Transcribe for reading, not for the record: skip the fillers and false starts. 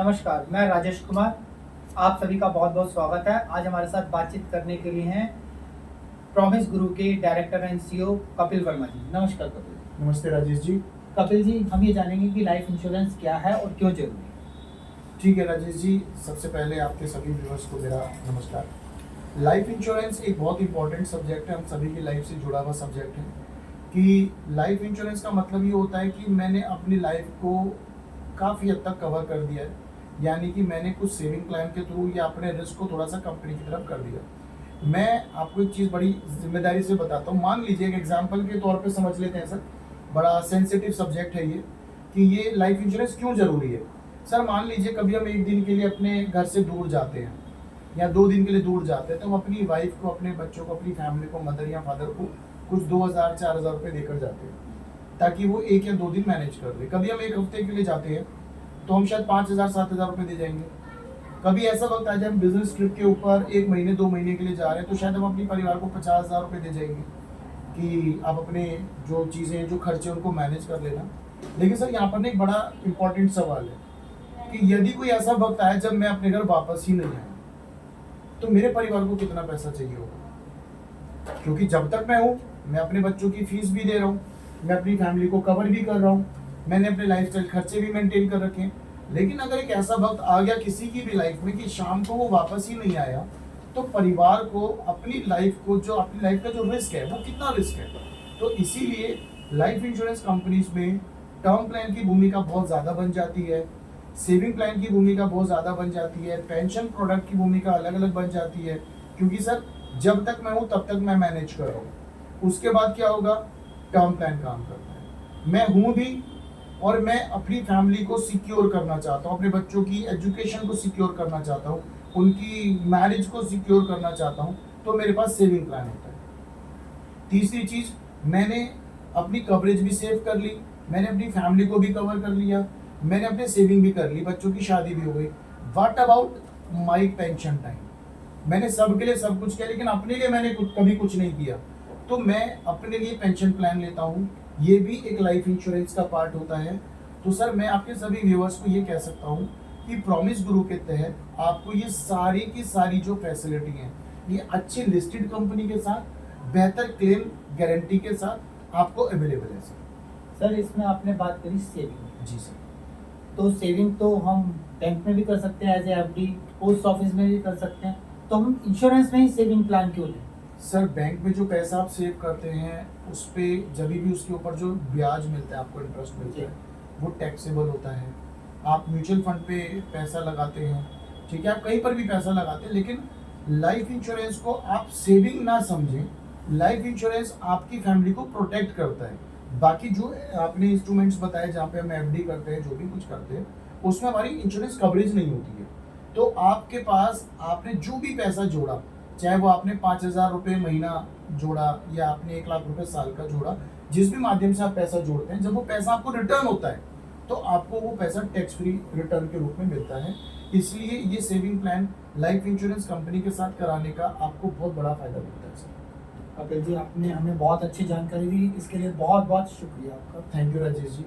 नमस्कार, मैं राजेश कुमार। आप सभी का बहुत-बहुत स्वागत है। आज हमारे साथ बातचीत करने के लिए हैं प्रॉमिस गुरु के director and CEO Kapil Verma ji. नमस्कार कपिल जी। नमस्ते राजेश जी। कपिल जी, हम ये जानेंगे कि लाइफ इंश्योरेंस क्या है और क्यों ज़रूरी है? ठीक है राजेश जी, सबसे पहले आपके सभी व्यूअर्स को मेरा नमस्कार। लाइफ इंश्योरेंस एक बहुत इंपॉर्टेंट सब्जेक्ट है, हम सभी की लाइफ से जुड़ा हुआ सब्जेक्ट है कि लाइफ इंश्योरेंस का मतलब ये होता है कि मैंने अपनी लाइफ को काफ़ी हद तक कवर कर दिया है, यानी कि मैंने कुछ सेविंग प्लान के थ्रू या अपने रिस्क को थोड़ा सा कंपनी की तरफ कर दिया। मैं आपको एक चीज़ बड़ी जिम्मेदारी से बताता हूँ। मान लीजिए एक एग्जाम्पल के तौर पे समझ लेते हैं सर, बड़ा सेंसिटिव सब्जेक्ट है ये कि ये लाइफ इंश्योरेंस क्यों ज़रूरी है। सर मान लीजिए कभी हम एक दिन के लिए अपने घर से दूर जाते हैं या 2 दिन के लिए दूर जाते हैं, तो हम अपनी वाइफ को, अपने बच्चों को, अपनी फैमिली को, मदर या फादर को कुछ 2,000-4,000 रुपये देकर जाते हैं ताकि वो 1 या 2 दिन मैनेज कर ले। कभी हम 1 हफ्ते के लिए जाते हैं तो हम शायद 5,000-7,000 रुपये दे जाएंगे। कभी ऐसा वक्त आ जाए हम बिजनेस ट्रिप के ऊपर 1 महीने 2 महीने के लिए जा रहे हैं, तो शायद हम अपने परिवार को 50,000 रुपये दे जाएंगे कि आप अपने जो चीज़ें, जो खर्चे उनको मैनेज कर लेना। लेकिन सर यहाँ पर ना एक बड़ा इंपॉर्टेंट सवाल है कि यदि कोई ऐसा वक्त आया जब मैं अपने घर वापस ही नहीं आया, तो मेरे परिवार को कितना पैसा चाहिए होगा? क्योंकि जब तक मैं हूँ, मैं अपने बच्चों की फीस भी दे रहा हूँ, मैं अपनी फैमिली को कवर भी कर रहा हूँ, मैंने अपने लाइफस्टाइल खर्चे भी मेंटेन कर रखे हैं। लेकिन अगर एक ऐसा वक्त आ गया किसी की भी लाइफ में कि शाम को वो वापस ही नहीं आया, तो परिवार को अपनी लाइफ को, जो अपनी लाइफ का जो रिस्क है, वो कितना रिस्क है। तो इसीलिए लाइफ इंश्योरेंस कंपनीज में टर्म प्लान की भूमिका बहुत ज़्यादा बन जाती है, सेविंग प्लान की भूमिका बहुत ज़्यादा बन जाती है, पेंशन प्रोडक्ट की भूमिका अलग अलग बन जाती है। क्योंकि सर जब तक मैं हूँ तब तक मैं मैनेज कर रहा हूँ, उसके बाद क्या होगा, टर्म प्लान काम करता है। मैं हूँ भी और मैं अपनी फैमिली को सिक्योर करना चाहता हूँ, अपने बच्चों की एजुकेशन को सिक्योर करना चाहता हूँ, उनकी मैरिज को सिक्योर करना चाहता हूँ, तो मेरे पास सेविंग प्लान होता है। तीसरी चीज़, मैंने अपनी कवरेज भी सेव कर ली, मैंने अपनी फैमिली को भी कवर कर लिया, मैंने अपने सेविंग भी कर ली, बच्चों की शादी भी हो गई। What about my pension time? मैंने सबके लिए सब कुछ किया, लेकिन अपने लिए मैंने कभी कुछ नहीं किया, तो मैं अपने लिए पेंशन प्लान लेता हूँ। ये भी एक लाइफ इंश्योरेंस का पार्ट होता है। तो सर मैं आपके सभी व्यूअर्स को ये कह सकता हूँ कि प्रॉमिस गुरु के तहत आपको ये सारी की सारी जो फैसिलिटी हैं, ये अच्छी लिस्टेड कंपनी के साथ, बेहतर क्लेम गारंटी के साथ आपको अवेलेबल है सर। इसमें आपने बात करी सेविंग। जी सर। तो सेविंग तो हम बैंक में भी कर सकते हैं, as a FD, post office में भी कर सकते हैं, तो हम इंश्योरेंस में ही सेविंग प्लान क्यों लें? सर बैंक में जो पैसा आप सेव करते हैं, उस पर जब भी उसके ऊपर जो ब्याज मिलता है, आपको इंटरेस्ट मिलता है, वो टैक्सेबल होता है। आप म्यूचुअल फंड पे पैसा लगाते हैं, ठीक है, आप कहीं पर भी पैसा लगाते हैं, लेकिन लाइफ इंश्योरेंस को आप सेविंग ना समझें। लाइफ इंश्योरेंस आपकी फैमिली को प्रोटेक्ट करता है। बाकी जो आपने इंस्ट्रूमेंट्स बताए जहाँ पे हम एफडी करते हैं, जो भी कुछ करते हैं, उसमें हमारी इंश्योरेंस कवरेज नहीं होती है। तो आपके पास आपने जो भी पैसा जोड़ा, चाहे वो आपने 5,000 रुपये महीना जोड़ा या आपने 1,00,000 रुपये साल का जोड़ा, जिस भी माध्यम से आप पैसा जोड़ते हैं, जब वो पैसा आपको रिटर्न होता है, तो आपको वो पैसा टैक्स फ्री रिटर्न के रूप में मिलता है। इसलिए ये saving plan life insurance company के साथ कराने का आपको बहुत बड़ा फायदा मिलता है सर। कपिल जी, आपने हमें बहुत अच्छी जानकारी दी, इसके लिए बहुत बहुत शुक्रिया आपका। Thank you Rajesh ji.